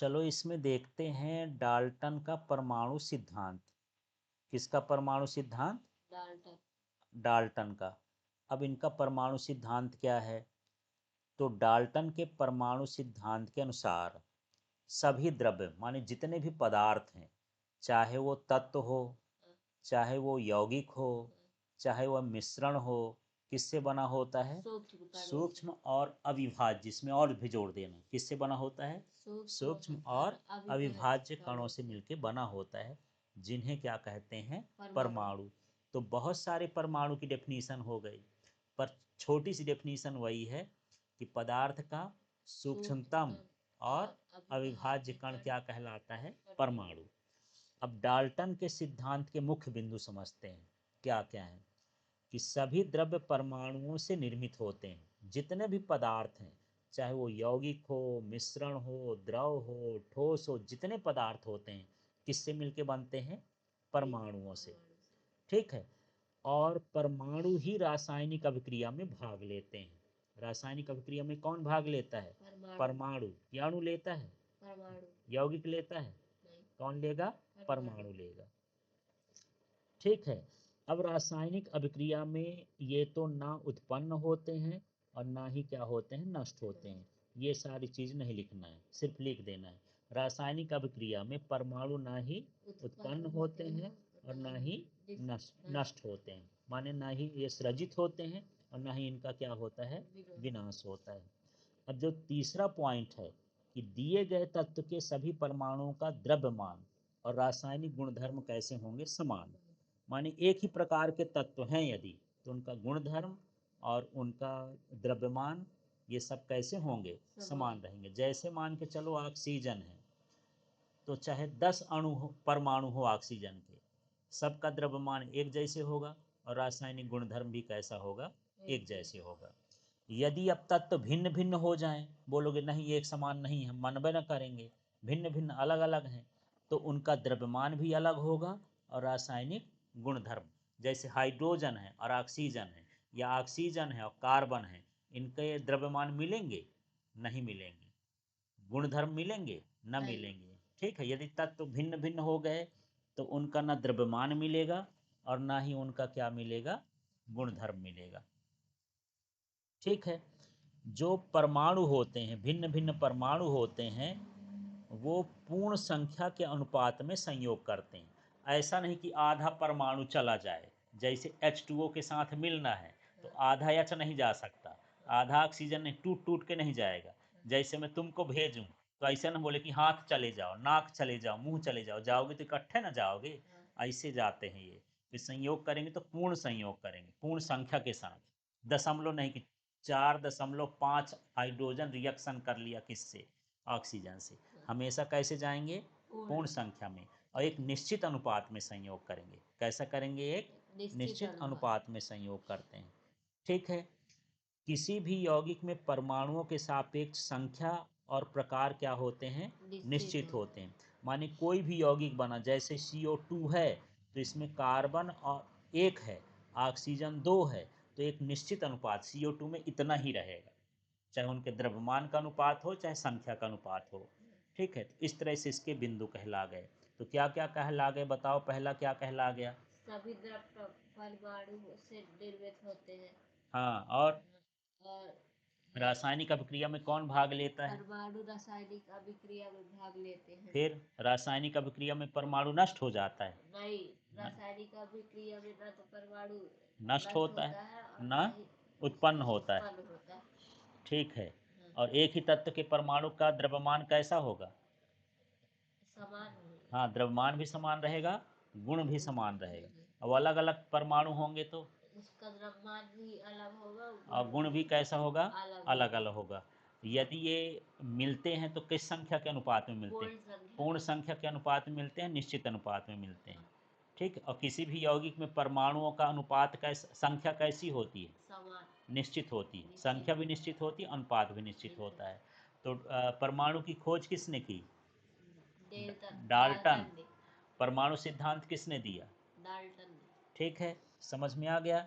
चलो इसमें देखते हैं डाल्टन का परमाणु सिद्धांत। किसका परमाणु सिद्धांत? डाल्टन। डाल्टन का। अब इनका परमाणु सिद्धांत क्या है? तो डाल्टन के परमाणु सिद्धांत के अनुसार सभी द्रव्य माने जितने भी पदार्थ हैं, चाहे वो तत्व हो, चाहे वो यौगिक हो, चाहे वह मिश्रण हो, किससे बना होता है? सूक्ष्म और अविभाज्य। जिसमें और भी जोड़ देना, किससे बना होता है? सूक्ष्म और अविभाज्य कणों से मिलकर बना होता है, जिन्हें क्या कहते हैं? परमाणु। तो बहुत सारे परमाणु की डेफिनीशन हो गई, पर छोटी सी डेफिनीशन वही है कि पदार्थ का सूक्ष्मतम और अविभाज्य कण क्या कहलाता है? परमाणु। अब डाल्टन के सिद्धांत के मुख्य बिंदु समझते हैं, क्या क्या है? कि सभी द्रव्य परमाणुओं से निर्मित होते हैं। जितने भी पदार्थ हैं, चाहे वो यौगिक हो, मिश्रण हो, द्रव हो, ठोस हो, जितने पदार्थ होते हैं किससे मिलके बनते हैं? परमाणुओं से। ठीक है। और परमाणु ही रासायनिक अभिक्रिया में भाग लेते हैं। रासायनिक अभिक्रिया में कौन भाग लेता है? परमाणु। या अणु लेता है? यौगिक लेता है? कौन लेगा? परमाणु लेगा। ठीक है। अब रासायनिक अभिक्रिया में ये तो ना उत्पन्न होते हैं और ना ही क्या होते हैं? नष्ट होते हैं। ये सारी चीज नहीं लिखना है, सिर्फ लिख देना है। रासायनिक अभिक्रिया में परमाणु ना ही उत्पन्न होते हैं और ना ही नष्ट होते हैं, माने ना ही ये सृजित होते हैं और ना ही इनका क्या होता है? विनाश होता है। अब जो तीसरा पॉइंट है कि दिए गए तत्व के सभी परमाणुओं का द्रव्यमान और रासायनिक गुणधर्म कैसे होंगे? समान। माने एक ही प्रकार के तत्व हैं यदि, तो उनका गुणधर्म और उनका द्रव्यमान ये सब कैसे होंगे? समान रहेंगे। जैसे मान के चलो ऑक्सीजन है, तो चाहे 10 अणु हो, परमाणु हो ऑक्सीजन के, सबका द्रव्यमान एक जैसे होगा और रासायनिक गुणधर्म भी कैसा होगा? एक जैसे होगा। यदि अब तत्व भिन्न भिन्न हो जाएं, बोलोगे नहीं एक समान नहीं, हम मानबे न करेंगे, भिन्न भिन्न अलग अलग हैं, तो उनका द्रव्यमान भी अलग होगा और रासायनिक गुणधर्म, जैसे हाइड्रोजन है और ऑक्सीजन है, या ऑक्सीजन है और कार्बन है, इनके द्रव्यमान मिलेंगे? नहीं मिलेंगे। गुणधर्म मिलेंगे? न मिलेंगे। ठीक है। यदि तत्व भिन्न भिन्न हो गए तो उनका न द्रव्यमान मिलेगा और ना ही उनका क्या मिलेगा? गुणधर्म मिलेगा। ठीक है। जो परमाणु होते हैं, भिन्न भिन्न परमाणु होते हैं, वो पूर्ण संख्या के अनुपात में संयोग करते हैं। ऐसा नहीं कि आधा परमाणु चला जाए, जैसे H2O के साथ मिलना है तो आधा H नहीं जा सकता, आधा ऑक्सीजन नहीं, टूट टूट के नहीं जाएगा। जैसे मैं तुमको भेजूं तो ऐसे ना बोले कि हाथ चले जाओ, नाक चले जाओ, मुंह चले जाओ, जाओगे तो इकट्ठे ना जाओगे, ऐसे जाते हैं ये। तो संयोग करेंगे तो पूर्ण संयोग करेंगे, पूर्ण संख्या के साथ, दशमलव नहीं कि 4.5 हाइड्रोजन रिएक्शन कर लिया किससे? ऑक्सीजन से। हमेशा कैसे जाएंगे? पूर्ण संख्या में, और एक निश्चित अनुपात में संयोग करेंगे। कैसा करेंगे? एक निश्चित अनुपात में संयोग करते हैं। ठीक है। किसी भी यौगिक में परमाणुओं के सापेक्ष संख्या और प्रकार क्या होते हैं? निश्चित होते हैं। माने कोई भी यौगिक बना, जैसे CO2 है तो इसमें कार्बन और 1 है, ऑक्सीजन 2 है, तो एक निश्चित अनुपात CO2 में इतना ही रहेगा, चाहे उनके द्रव्यमान का अनुपात हो, चाहे संख्या का अनुपात हो। ठीक है। तो इस तरह से इसके बिंदु कहला गए। तो क्या क्या कहला गए बताओ? पहला क्या कहला गया? सभी द्रव्य परमाणु से निर्मित होते हैं। हाँ। और और रासायनिक अभिक्रिया में कौन भाग लेता है? परमाणु रासायनिक अभिक्रिया में भाग लेते हैं। फिर रासायनिक अभिक्रिया में परमाणु नष्ट हो जाता है? नहीं, रासायनिक अभिक्रिया में न तो परमाणु नष्ट होता है, और न ही उत्पन्न होता है। उत्पन्न होता है। ठीक है। और एक ही तत्व के परमाणु का द्रव्यमान कैसा होगा? समान। हाँ, द्रव्यमान भी समान रहेगा, गुण भी समान रहेगा। अब अलग अलग परमाणु होंगे तो उसका द्रव्यमान भी अलग होगा और गुण भी कैसा होगा? अलग अलग अलग होगा। यदि ये मिलते हैं तो किस संख्या के अनुपात में मिलते हैं? पूर्ण संख्या के अनुपात में मिलते हैं, निश्चित अनुपात में मिलते हैं। ठीक। और किसी भी यौगिक में परमाणुओं का अनुपात संख्या कैसी होती है? समान। निश्चित होती है। संख्या भी निश्चित होती है, अनुपात भी निश्चित होता है। तो परमाणु की खोज किसने की? डाल्टन। परमाणु सिद्धांत किसने दिया? डाल्टन। ठीक है। समझ में आ गया?